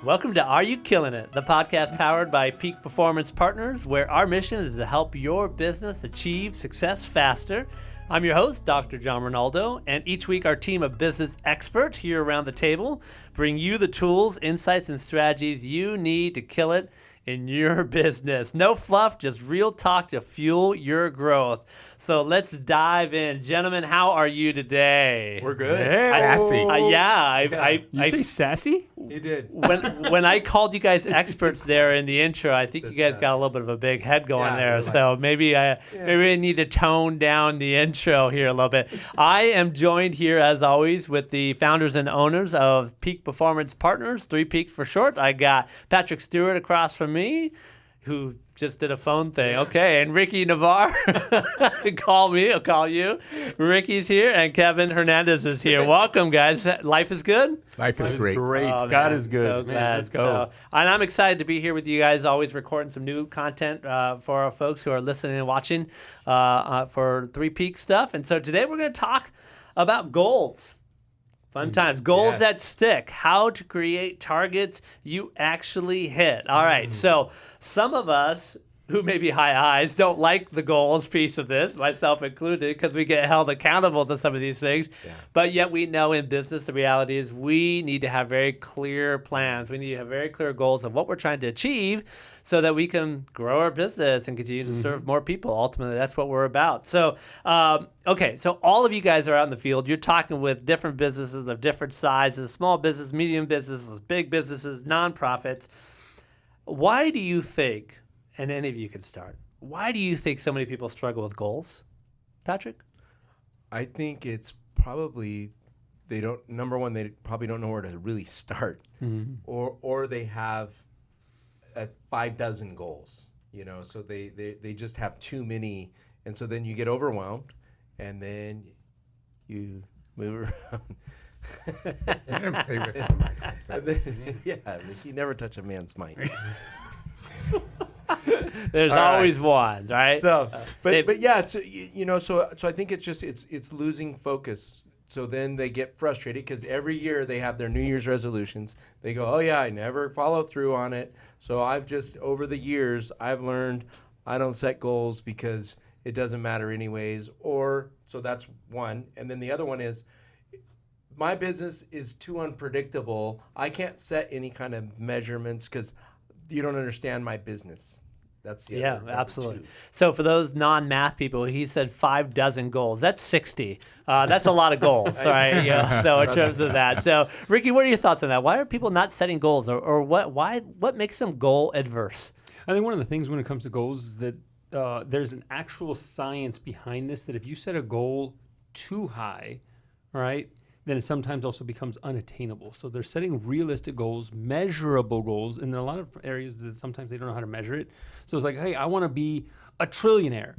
Welcome to Are You Killing It, the podcast powered by Peak Performance Partners, where our mission is to help your business achieve success faster. I'm your host, Dr. John Ronaldo, and each week our team of business experts here around the table bring you the tools, insights, and strategies you need to kill it in your business. No fluff, just real talk to fuel your growth. So let's dive in. Gentlemen, how are you today? We're good. Hey. Sassy. You say sassy? You did. When I called you guys experts there in the intro, I think you guys got a little bit of a big head going there. So maybe I need to tone down the intro here a little bit. I am joined here, as always, with the founders and owners of Peak Performance Partners, 3 Peak for short. I got Patrick Stewart across from me, who just did a phone thing. Okay, and Ricky Navarre. Call me, I'll call you. Ricky's here, and Kevin Hernandez is here. Welcome, guys. Life is good? Life is great. Oh, God is good. So glad. Let's go. And I'm excited to be here with you guys, always recording some new content for our folks who are listening and watching for 3 Peak stuff. And so today we're going to talk about goals. Fun times. Goals that stick. How to create targets you actually hit. All right. So some of us who may be high eyes don't like the goals piece of this, myself included, because we get held accountable to some of these things. Yeah. But yet we know in business the reality is we need to have very clear plans. We need to have very clear goals of what we're trying to achieve so that we can grow our business and continue to serve more people. Ultimately, that's what we're about. So, okay, so all of you guys are out in the field. You're talking with different businesses of different sizes, small business, medium businesses, big businesses, nonprofits. Why do you think, and any of you can start, why do you think so many people struggle with goals? Patrick? I think it's probably they probably don't know where to really start, or they have 5 dozen goals, so they just have too many, and so then you get overwhelmed, and then you move around. I didn't play with him like that. You never touch a man's mic. There's always one, right? So, but yeah, so I think it's losing focus. So then they get frustrated because every year they have their New Year's resolutions. They go, oh yeah, I never follow through on it. So over the years, I've learned I don't set goals because it doesn't matter anyways. So that's one. And then the other one is my business is too unpredictable. I can't set any kind of measurements because you don't understand my business. That's the other absolutely. So for those non-math people, he said 5 dozen goals. That's 60. That's a lot of goals, right? So in terms of that. So Ricky, what are your thoughts on that? Why are people not setting goals, or what makes them goal adverse? I think one of the things when it comes to goals is that there's an actual science behind this, that if you set a goal too high, all right, then it sometimes also becomes unattainable. So they're setting realistic goals, measurable goals, and in a lot of areas that sometimes they don't know how to measure it. So it's like, hey, I want to be a trillionaire,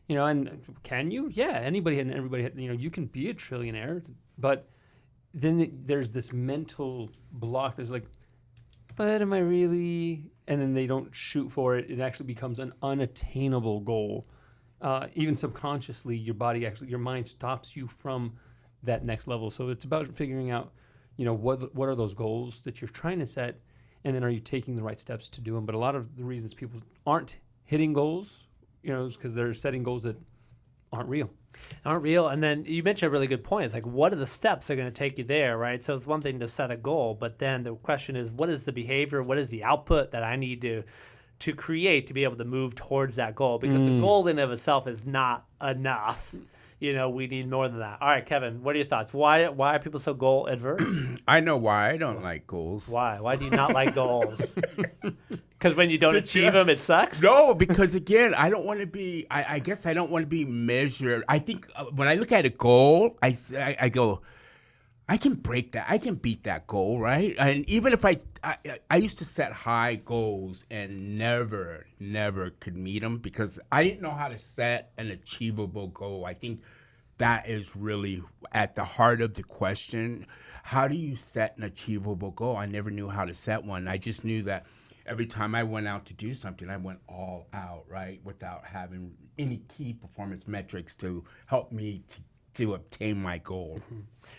and can you? Yeah, anybody and everybody, you can be a trillionaire, but then there's this mental block. There's like, but am I really? And then they don't shoot for it. It actually becomes an unattainable goal. Even subconsciously, your mind stops you from that next level. So it's about figuring out, what are those goals that you're trying to set, and then are you taking the right steps to do them? But a lot of the reasons people aren't hitting goals, is because they're setting goals that aren't real. And then you mentioned a really good point. It's like, what are the steps that are going to take you there, right? So it's one thing to set a goal, but then the question is, what is the behavior? What is the output that I need to create to be able to move towards that goal? Because the goal in and of itself is not enough. We need more than that. All right, Kevin, what are your thoughts? Why are people so goal adverse? I know why I don't like goals. Why? Why do you not like goals? Because when you don't achieve them, it sucks? No, because again, I don't want to be, I guess I don't want to be measured. I think when I look at a goal, I go, I can break that. I can beat that goal, right? And even if I used to set high goals and never could meet them because I didn't know how to set an achievable goal. I think that is really at the heart of the question. How do you set an achievable goal? I never knew how to set one. I just knew that every time I went out to do something, I went all out, right? Without having any key performance metrics to help me to to obtain my goal.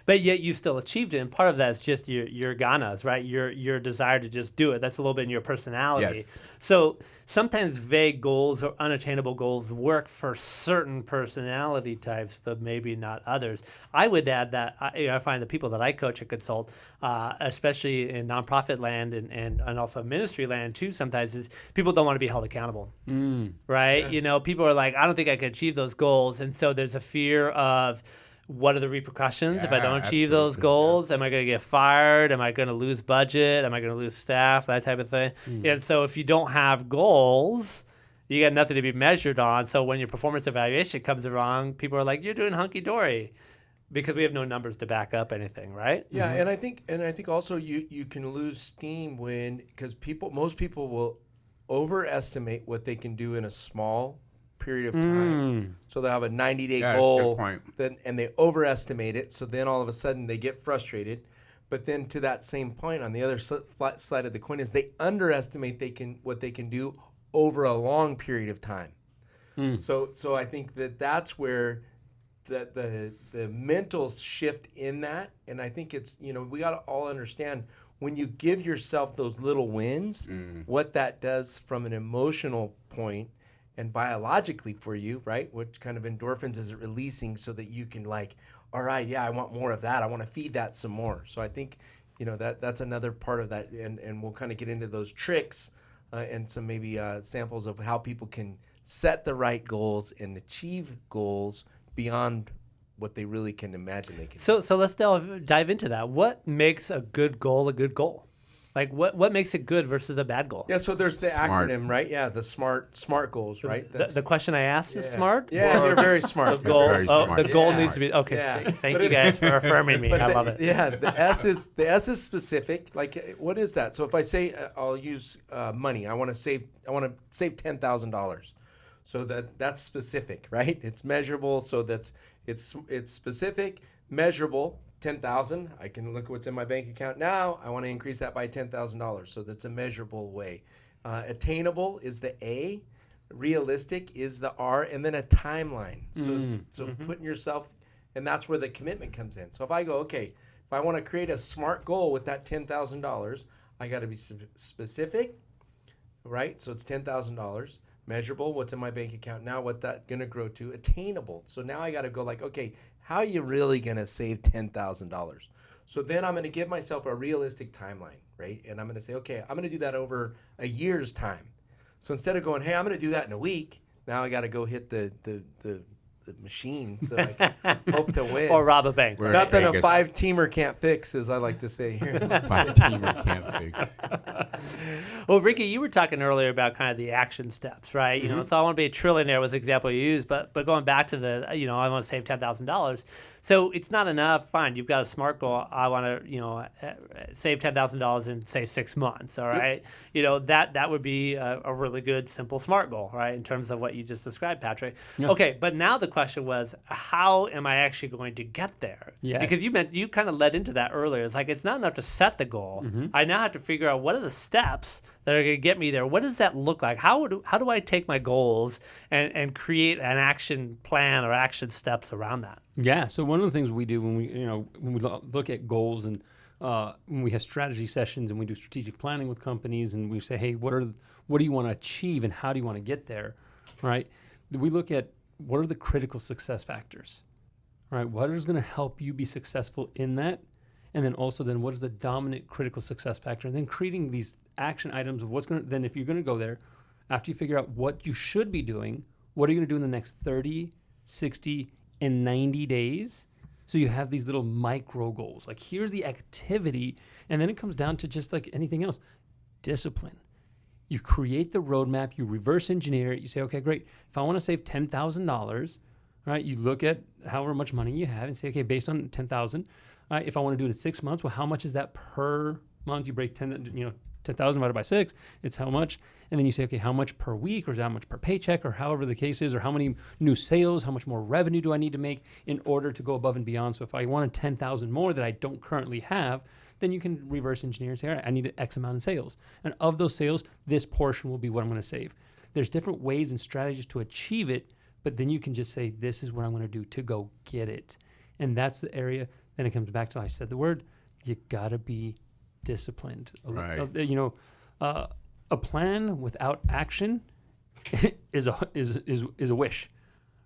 But yet you still achieved it, and part of that is just your ganas, right? Your desire to just do it. That's a little bit in your personality. Yes. So sometimes vague goals or unattainable goals work for certain personality types, but maybe not others. I would add that I find the people that I coach and consult, especially in nonprofit land and also ministry land too, sometimes is people don't want to be held accountable, right? Yeah. People are like, I don't think I can achieve those goals, and so there's a fear of what are the repercussions if I Yeah, don't achieve those absolutely. goals? Am I going to get fired? Am I going to lose budget? Am I going to lose staff? That type of thing. And so if you don't have goals, you got nothing to be measured on. So when your performance evaluation comes around, people are like, you're doing hunky-dory because we have no numbers to back up anything, right? Yeah, and I think also you can lose steam because most people will overestimate what they can do in a small period of time. So they'll have a 90-day Yeah, that's a goal, good point. and they overestimate it. So then all of a sudden they get frustrated. But then to that same point, on the other side of the coin is they underestimate what they can do over a long period of time. So I think that's where the mental shift in that, and I think it's we got to all understand when you give yourself those little wins, what that does from an emotional point and biologically for you, right? What kind of endorphins is it releasing so that you can all right, yeah, I want more of that. I want to feed that some more. So I think, that's another part of that. And we'll kind of get into those tricks and some maybe samples of how people can set the right goals and achieve goals beyond what they really can imagine they can do. So let's dive into that. What makes a good goal a good goal? Like what makes it good versus a bad goal? Yeah, so there's the Smart. acronym, right? Yeah, the SMART goals, right? The question I asked is smart? Yeah, Or you're very smart. the goal, Very smart. the goal Yeah. needs to be okay. Yeah. Thank But you it's- guys for affirming me. I love it. Yeah, the S is specific. Like, what is that? So if I say I'll use money, I want to save $10,000. So that's specific, right? It's measurable. So it's specific, measurable. 10,000. I can look at what's in my bank account now. I want to increase that by $10,000. So that's a measurable way. Attainable is the A. Realistic is the R, and then a timeline. So putting yourself, and that's where the commitment comes in. So if I go, okay, if I want to create a SMART goal with that $10,000, I got to be specific, right? So it's $10,000. Measurable, what's in my bank account now, what that going to grow to. Attainable. So now I got to go okay, how are you really going to save $10,000? So then I'm going to give myself a realistic timeline, right? And I'm going to say, okay, I'm going to do that over a year's time. So instead of going, hey, I'm going to do that in a week, now I got to go hit the machine so I can hope to win. Or rob a bank. We're in Nothing a Vegas. 5-teamer can't fix, as I like to say here. 5-teamer can't fix. Well, Ricky, you were talking earlier about kind of the action steps, right? So I want to be a trillionaire was the example you used, but going back to the, I want to save $10,000. So it's not enough. Fine, you've got a SMART goal. I want to, save $10,000 in say 6 months. All right, that would be a really good simple SMART goal, right? In terms of what you just described, Patrick. Yeah. Okay, but now the question was, how am I actually going to get there? Yes. Because you kind of led into that earlier. It's like it's not enough to set the goal. I now have to figure out what are the steps that are going to get me there. What does that look like? How do I take my goals and create an action plan or action steps around that? Yeah. So one of the things we do when we look at goals and when we have strategy sessions and we do strategic planning with companies and we say, hey, what do you want to achieve and how do you want to get there, right? We look at what are the critical success factors, right? What is going to help you be successful in that? And then also what is the dominant critical success factor? And then creating these action items of then if you're going to go there, after you figure out what you should be doing, what are you going to do in the next 30, 60, and 90 days? So you have these little micro goals. Like here's the activity. And then it comes down to just like anything else, discipline. You create the roadmap, you reverse engineer it. You say, okay, great. If I want to save $10,000, right? You look at however much money you have and say, okay, based on 10,000, right? If I want to do it in 6 months, well, how much is that per month? You break 10,000 divided by 6, it's how much? And then you say, okay, how much per week, or is that how much per paycheck, or however the case is, or how many new sales, how much more revenue do I need to make in order to go above and beyond? So if I wanted 10,000 more that I don't currently have, then you can reverse engineer and say, all right, I need X amount in sales. And of those sales, this portion will be what I'm going to save. There's different ways and strategies to achieve it, But then you can just say, this is what I'm going to do to go get it. And that's the area. Then it comes back to, I said the word, you got to be disciplined. Right. A plan without action is a wish,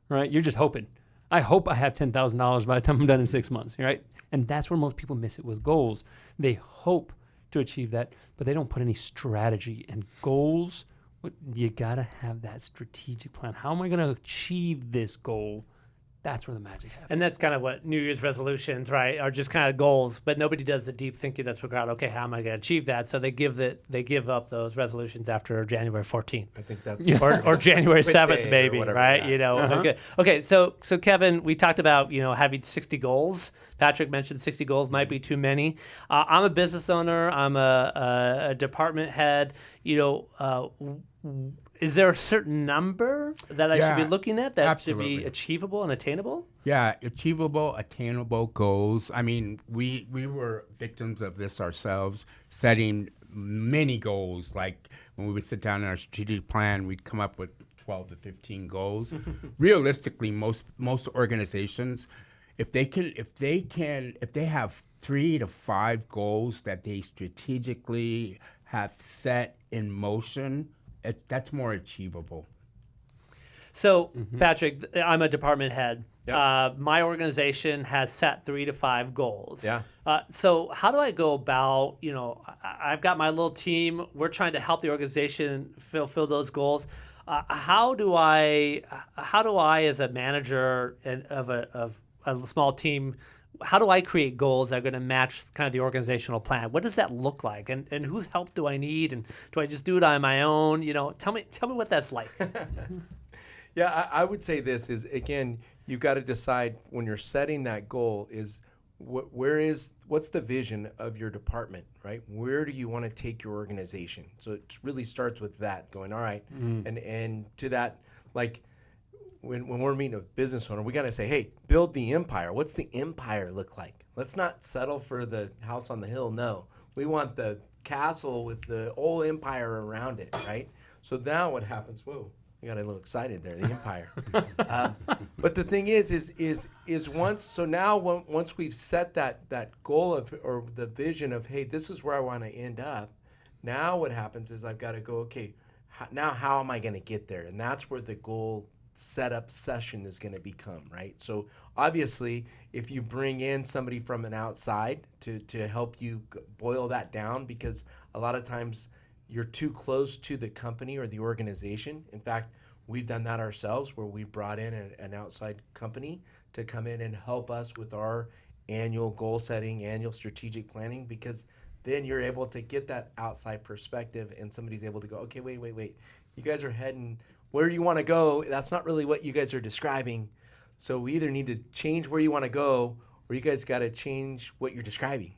right? You're just hoping. I hope I have $10,000 by the time I'm done in 6 months, right? And that's where most people miss it with goals. They hope to achieve that, but they don't put any strategy and goals. You got to have that strategic plan. How am I going to achieve this goal? That's where the magic happens. And that's kind of what New Year's resolutions, right, are just kind of goals, but nobody does the deep thinking that's required. Okay, how am I going to achieve that? So they give up those resolutions after January 14th. I think that's or January Quit 7th, day or maybe, whatever, right? yeah. You know, okay. So Kevin, we talked about having 60 goals. Patrick mentioned 60 goals might be too many. I'm a business owner. I'm a department head. Is there a certain number that I should be looking at that should be absolutely. achievable and attainable? Yeah, achievable, attainable goals. I mean, we were victims of this ourselves, setting many goals. Like when we would sit down in our strategic plan, we'd come up with 12 to 15 goals. Realistically, most organizations, if they have 3 to 5 goals that they strategically have set in motion, that's more achievable. So, Patrick, I'm a department head. Yep. My organization has set 3 to 5 goals. Yeah. So how do I go about, I've got my little team. We're trying to help the organization fulfill those goals. How do I, as a manager of a small team, how do I create goals that are going to match kind of the organizational plan? What does that look like? And whose help do I need? And do I just do it on my own? Tell me what that's like. Yeah, I would say this is, again, you've got to decide when you're setting that goal is what's the vision of your department, right? Where do you want to take your organization? So it really starts with that, going, all right, and to that, like when we're meeting a business owner, we got to say, hey, build the empire. What's the empire look like? Let's not settle for the house on the hill. No, we want the castle with the whole empire around it, right? So now what happens? Whoa. I got a little excited there, the empire. But the thing is once we've set that goal or the vision of, hey, this is where I want to end up. Now what happens is I've got to go, okay, now how am I going to get there? And that's where the goal setup session is going to become, right? So obviously, if you bring in somebody from an outside to help you boil that down, because a lot of times you're too close to the company or the organization. In fact, we've done that ourselves where we brought in an outside company to come in and help us with our annual goal setting, annual strategic planning, because then you're able to get that outside perspective and somebody's able to go, okay, wait. You guys are heading where you want to go. That's not really what you guys are describing. So we either need to change where you want to go, or you guys got to change what you're describing.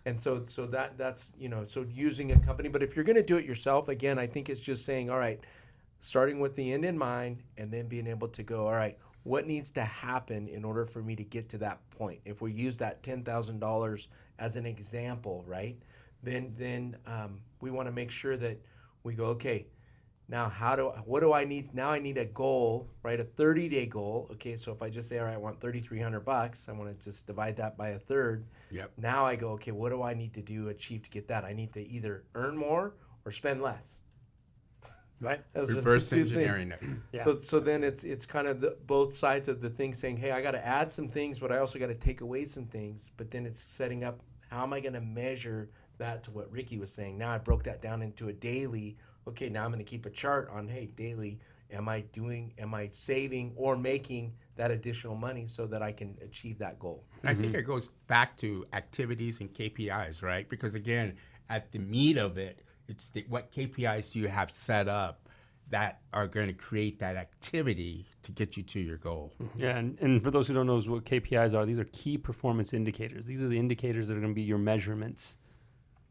And so that's, so using a company. But if you're going to do it yourself, again, I think it's just saying, all right, starting with the end in mind and then being able to go, all right, what needs to happen in order for me to get to that point? If we use that $10,000 as an example, right, then we want to make sure that we go, okay, now what do I need? Now I need a goal, right? A 30-day goal. Okay, so if I just say, all right, I want $3,300, I want to just divide that by a third. Yep. Now I go, okay, what do I need to achieve to get that? I need to either earn more or spend less. Right? Those are the Reverse two things. engineering it. Yeah. So then it's kind of both sides of the thing saying, hey, I got to add some things, but I also got to take away some things. But then it's setting up, how am I going to measure that to what Ricky was saying? Now I broke that down into a daily. Okay, now I'm going to keep a chart on, hey, daily, am I saving or making that additional money so that I can achieve that goal? And I think it goes back to activities and KPIs, right? Because again, at the meat of it, it's what KPIs do you have set up that are going to create that activity to get you to your goal. Yeah, and for those who don't know what KPIs are, these are key performance indicators. These are the indicators that are going to be your measurements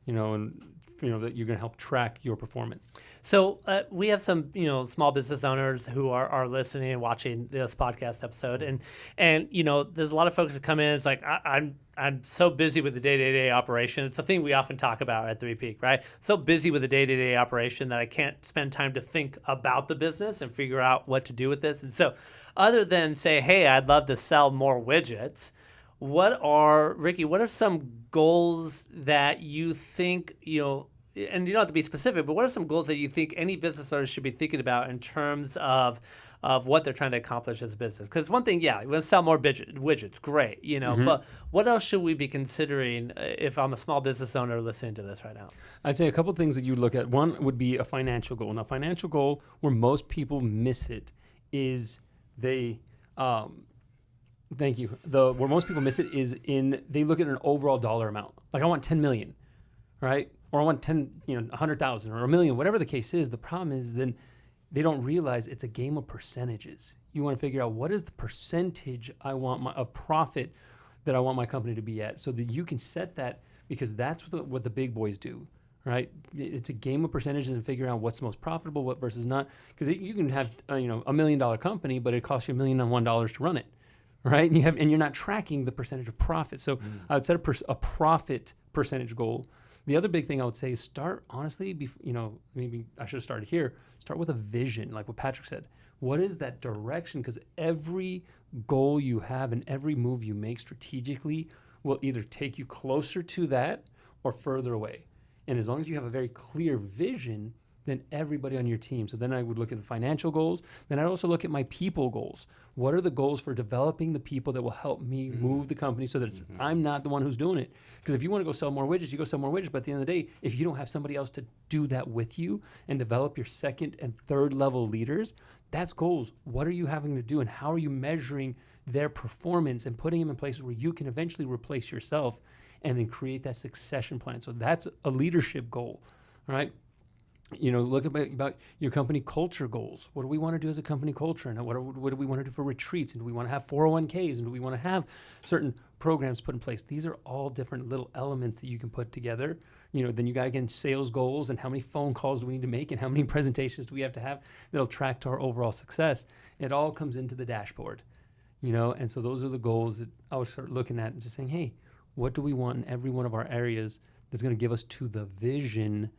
and that you're going to help track your performance. So we have some, small business owners who are listening and watching this podcast episode, and there's a lot of folks that come in. It's like I'm so busy with the day-to-day operation. It's a thing we often talk about at Three Peak, right? So busy with the day-to-day operation that I can't spend time to think about the business and figure out what to do with this. And so, other than say, hey, I'd love to sell more widgets, Ricky, what are some goals that you think, and you don't have to be specific, but what are some goals that you think any business owner should be thinking about in terms of what they're trying to accomplish as a business? Because one thing, you want to sell more widgets, great, but what else should we be considering if I'm a small business owner listening to this right now? I'd say a couple of things that you look at. One would be a financial goal. Now, financial goal, where most people miss it, is thank you. Where most people miss it is they look at an overall dollar amount. Like, I want 10 million, right? Or I want 100,000 or a million, whatever the case is. The problem is then they don't realize it's a game of percentages. You want to figure out what is the percentage of profit that I want my company to be at, so that you can set that, because that's what the big boys do, right? It's a game of percentages and figuring out what's the most profitable, what versus not. Because you can have $1 million company, but it costs you $1 million and $1 to run it. Right, and you're not tracking the percentage of profit. So I would set a profit percentage goal. The other big thing I would say is start, honestly, maybe I should have started here. Start with a vision, like what Patrick said. What is that direction? Because every goal you have and every move you make strategically will either take you closer to that or further away. And as long as you have a very clear vision, then everybody on your team. So then I would look at the financial goals. Then I'd also look at my people goals. What are the goals for developing the people that will help me move the company so that I'm not the one who's doing it? Because if you want to go sell more widgets, you go sell more widgets. But at the end of the day, if you don't have somebody else to do that with you and develop your second and third level leaders, that's goals. What are you having to do, and how are you measuring their performance and putting them in places where you can eventually replace yourself and then create that succession plan? So that's a leadership goal, right? Look about your company culture goals. What do we want to do as a company culture? And what do we want to do for retreats? And do we want to have 401ks? And do we want to have certain programs put in place? These are all different little elements that you can put together. Then you got, again, sales goals and how many phone calls do we need to make and how many presentations do we have to have that'll track to our overall success. It all comes into the dashboard, and so those are the goals that I would start looking at and just saying, hey, what do we want in every one of our areas that's going to give us to the vision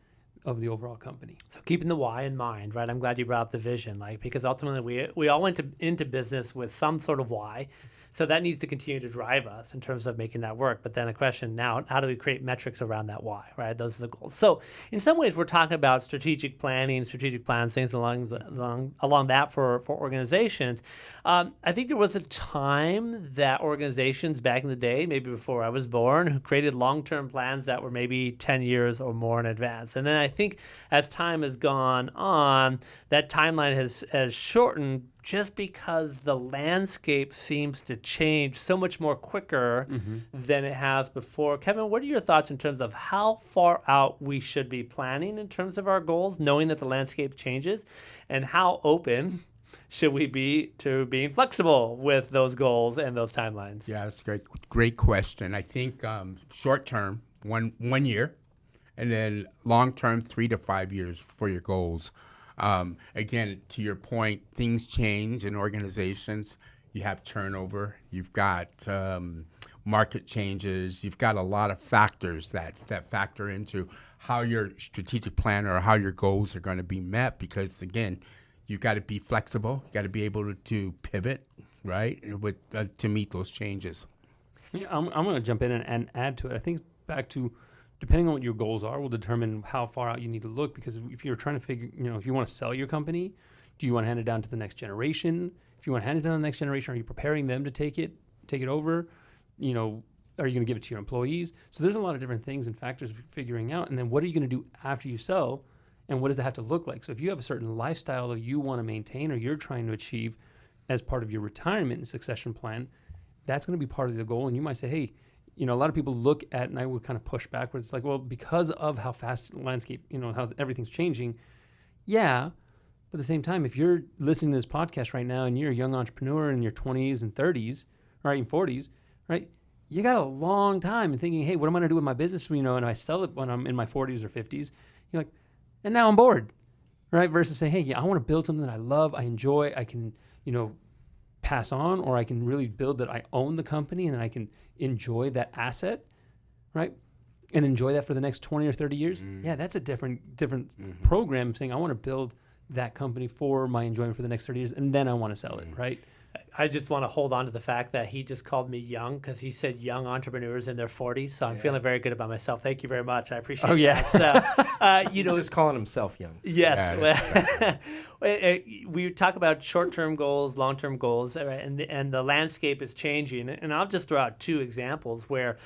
of the overall company. So keeping the why in mind, right? I'm glad you brought up the vision, because ultimately we all went into business with some sort of why. So that needs to continue to drive us in terms of making that work. But then a question now, how do we create metrics around that why, right? Those are the goals. So in some ways, we're talking about strategic planning, strategic plans, things along that for organizations. I think there was a time that organizations back in the day, maybe before I was born, who created long-term plans that were maybe 10 years or more in advance. And then I think as time has gone on, that timeline has shortened, just because the landscape seems to change so much more quicker than it has before. Kevin, what are your thoughts in terms of how far out we should be planning in terms of our goals, knowing that the landscape changes, and how open should we be to being flexible with those goals and those timelines? Yeah, that's a great question. I think short term, one year, and then long term, 3 to 5 years for your goals. Again, to your point, things change in organizations. You have turnover. You've got market changes. You've got a lot of factors that factor into how your strategic plan or how your goals are going to be met. Because again, you've got to be flexible. You got to be able to pivot, right, to meet those changes. Yeah, I'm going to jump in and add to it. I think back to, depending on what your goals are, will determine how far out you need to look. Because if you're trying to figure, if you want to sell your company, do you want to hand it down to the next generation? If you want to hand it down to the next generation, are you preparing them to take it over? Are you going to give it to your employees? So there's a lot of different things and factors figuring out. And then what are you going to do after you sell? And what does it have to look like? So if you have a certain lifestyle that you want to maintain or you're trying to achieve as part of your retirement and succession plan, that's going to be part of the goal. And you might say, hey, a lot of people look at, and I would kind of push backwards. It's like, well, because of how fast the landscape, how everything's changing. Yeah. But at the same time, if you're listening to this podcast right now and you're a young entrepreneur in your 20s and 30s, or even 40s, right? you got a long time and thinking, hey, what am I going to do with my business? And I sell it when I'm in my 40s or 50s. You're like, and now I'm bored, right? Versus saying, hey, yeah, I want to build something that I love, I enjoy, I can, pass on, or I can really build that I own the company and then I can enjoy that asset, right? And enjoy that for the next 20 or 30 years. Yeah, that's a different program saying I want to build that company for my enjoyment for the next 30 years, and then I want to sell it, right? I just want to hold on to the fact that he just called me young because he said young entrepreneurs in their 40s. So I'm feeling very good about myself. Thank you very much. I appreciate that. He's just calling himself young. Yes. We talk about short-term goals, long-term goals, right? And the landscape is changing. And I'll just throw out two examples where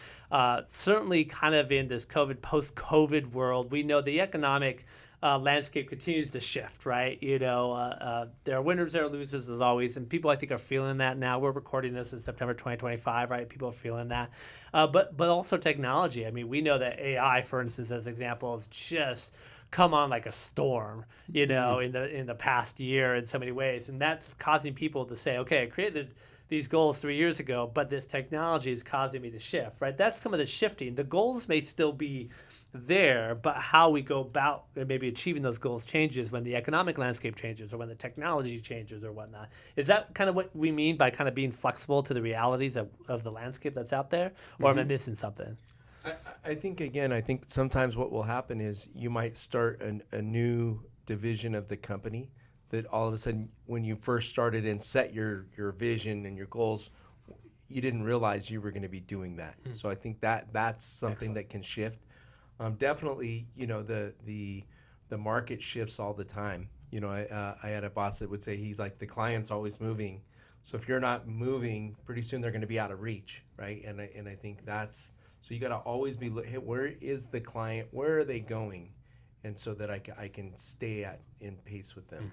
certainly kind of in this post-COVID world, we know the economic landscape continues to shift, right? There are winners, there are losers as always, and people I think are feeling that now. We're recording this in September 2025, right? People are feeling that, but also technology. I mean, we know that AI, for instance, as an example, has just come on like a storm, in the past year in so many ways, and that's causing people to say, okay, I created these goals 3 years ago, but this technology is causing me to shift, right? That's some of the shifting. The goals may still be there, but how we go about maybe achieving those goals changes when the economic landscape changes or when the technology changes or whatnot. Is that kind of what we mean by kind of being flexible to the realities of the landscape that's out there? Or am I missing something? I think sometimes what will happen is you might start a new division of the company that all of a sudden when you first started and set your vision and your goals, you didn't realize you were going to be doing that. So I think that's something that can shift. Definitely, the market shifts all the time. I had a boss that would say he's like, the client's always moving. So if you're not moving, pretty soon they're going to be out of reach, right? And I think so you got to always be, hey, where is the client? Where are they going? And so that I can stay in pace with them.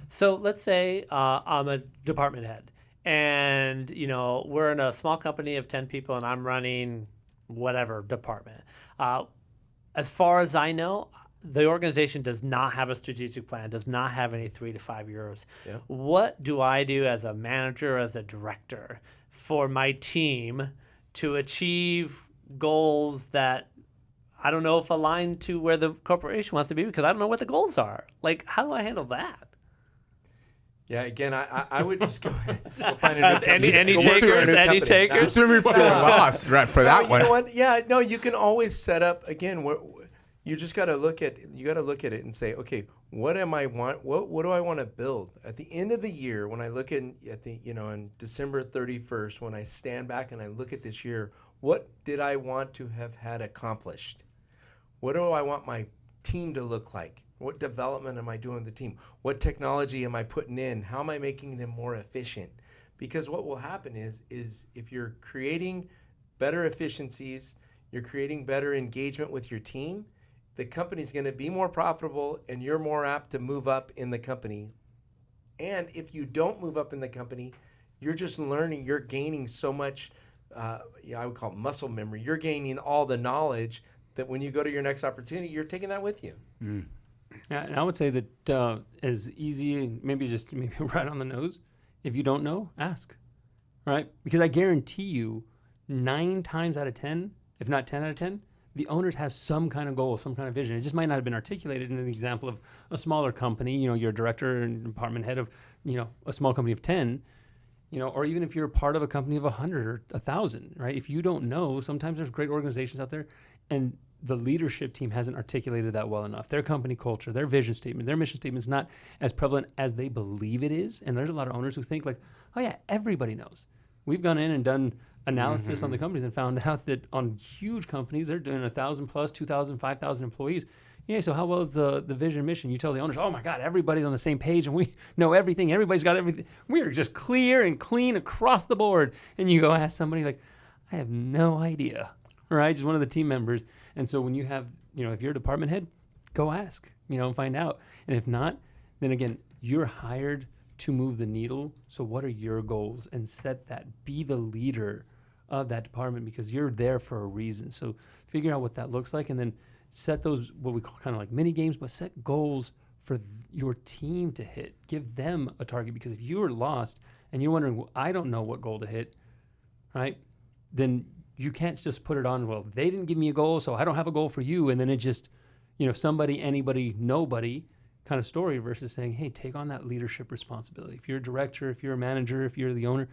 So let's say I'm a department head, and we're in a small company of 10 people, and I'm running whatever department. As far as I know, the organization does not have a strategic plan, does not have any 3 to 5 years. Yeah. What do I do as a manager, as a director, for my team to achieve goals that I don't know if align to where the corporation wants to be, because I don't know what the goals are? Like, how do I handle that? Yeah, again, I would just go ahead and find a new any takers? Any takers? You threw me for a loss, right, for that one. You know what? Yeah, no, you can always set up again. You just got to look at it and say, okay, what am I want? What do I want to build at the end of the year? When I look on December 31st, when I stand back and I look at this year, what did I want to have had accomplished? What do I want my team to look like? What development am I doing with the team? What technology am I putting in? How am I making them more efficient? Because what will happen is if you're creating better efficiencies, you're creating better engagement with your team, the company's going to be more profitable and you're more apt to move up in the company. And if you don't move up in the company, you're just learning, you're gaining so much, I would call it muscle memory. You're gaining all the knowledge that when you go to your next opportunity, you're taking that with you. Mm. And I would say that as easy, maybe right on the nose, if you don't know, ask, right? Because I guarantee you 9 times out of 10, if not 10 out of 10, the owners have some kind of goal, some kind of vision. It just might not have been articulated in an example of a smaller company, you're a director and department head of, a small company of 10, or even if you're part of a company of 100 or 1,000, right? If you don't know, sometimes there's great organizations out there and the leadership team hasn't articulated that well enough. Their company culture, their vision statement, their mission statement is not as prevalent as they believe it is. And there's a lot of owners who think like, oh yeah, everybody knows. We've gone in and done analysis on the companies and found out that on huge companies, they're doing 1,000 plus, 2,000, 5,000 employees. Yeah, so how well is the vision mission? You tell the owners, oh my God, everybody's on the same page and we know everything. Everybody's got everything. We're just clear and clean across the board. And you go ask somebody like, I have no idea. Right, just one of the team members. And so when you have, if you're a department head, go ask, and find out. And if not, then again, you're hired to move the needle. So what are your goals? And set that. Be the leader of that department because you're there for a reason. So figure out what that looks like and then set those, what we call kind of like mini games, but set goals for your team to hit. Give them a target because if you are lost and you're wondering, well, I don't know what goal to hit, right? Then you can't just put it on, well, they didn't give me a goal, so I don't have a goal for you. And then it just, somebody, anybody, nobody kind of story versus saying, hey, take on that leadership responsibility. If you're a director, if you're a manager, if you're the owner,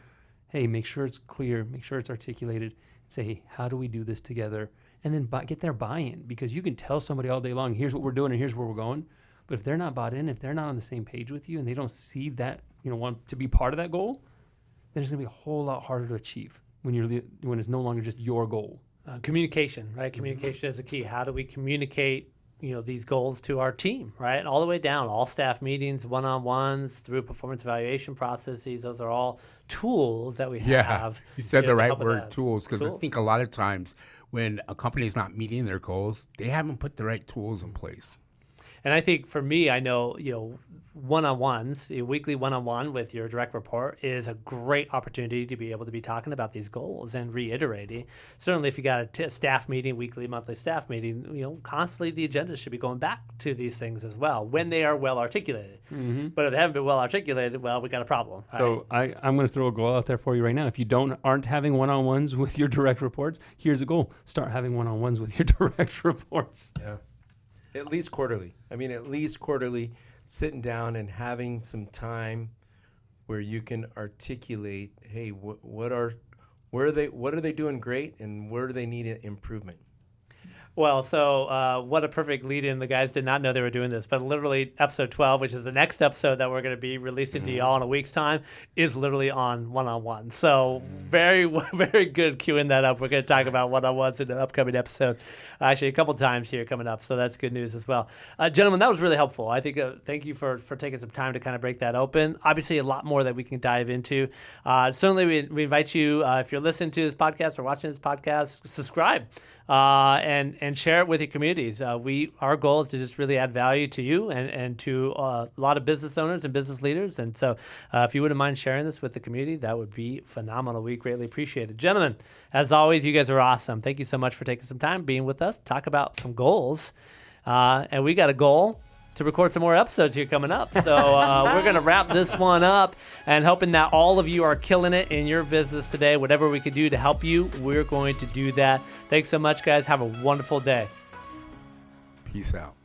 hey, make sure it's clear, make sure it's articulated. Say, hey, how do we do this together? And then get their buy-in, because you can tell somebody all day long, here's what we're doing and here's where we're going. But if they're not bought in, if they're not on the same page with you and they don't see that, want to be part of that goal, then it's going to be a whole lot harder to achieve when it's no longer just your goal. Communication, right? Communication is the key. How do we communicate, these goals to our team, right? All the way down, all staff meetings, one-on-ones, through performance evaluation processes. Those are all tools that we have. You said the to right help with word, that. tools, because I think a lot of times when a company is not meeting their goals, they haven't put the right tools in place. And I think for me, I know, one-on-ones, a weekly one-on-one with your direct report is a great opportunity to be able to be talking about these goals and reiterating. Certainly if you got a staff meeting, weekly, monthly staff meeting, constantly the agenda should be going back to these things as well when they are well articulated. But if they haven't been well articulated, well, we got a problem. So I'm going to throw a goal out there for you right now. If you aren't having one-on-ones with your direct reports, here's a goal. Start having one-on-ones with your direct reports. Yeah. At least quarterly. At least quarterly, sitting down and having some time where you can articulate, hey, what are they doing great and where do they need improvement? Well, so what a perfect lead-in. The guys did not know they were doing this, but literally episode 12, which is the next episode that we're going to be releasing to y'all in a week's time, is literally on one-on-one. So very, very good queuing that up. We're going to talk about one-on-ones in the upcoming episode, actually a couple times here coming up. So that's good news as well. Gentlemen, that was really helpful. I think thank you for taking some time to kind of break that open. Obviously, a lot more that we can dive into. Certainly, we invite you, if you're listening to this podcast or watching this podcast, subscribe. And share it with your communities. Our goal is to just really add value to you and to a lot of business owners and business leaders. And so if you wouldn't mind sharing this with the community, that would be phenomenal. We greatly appreciate it. Gentlemen, as always, you guys are awesome. Thank you so much for taking some time being with us, talk about some goals. And we got a goal to record some more episodes here coming up. So we're going to wrap this one up and hoping that all of you are killing it in your business today. Whatever we can do to help you, we're going to do that. Thanks so much, guys. Have a wonderful day. Peace out.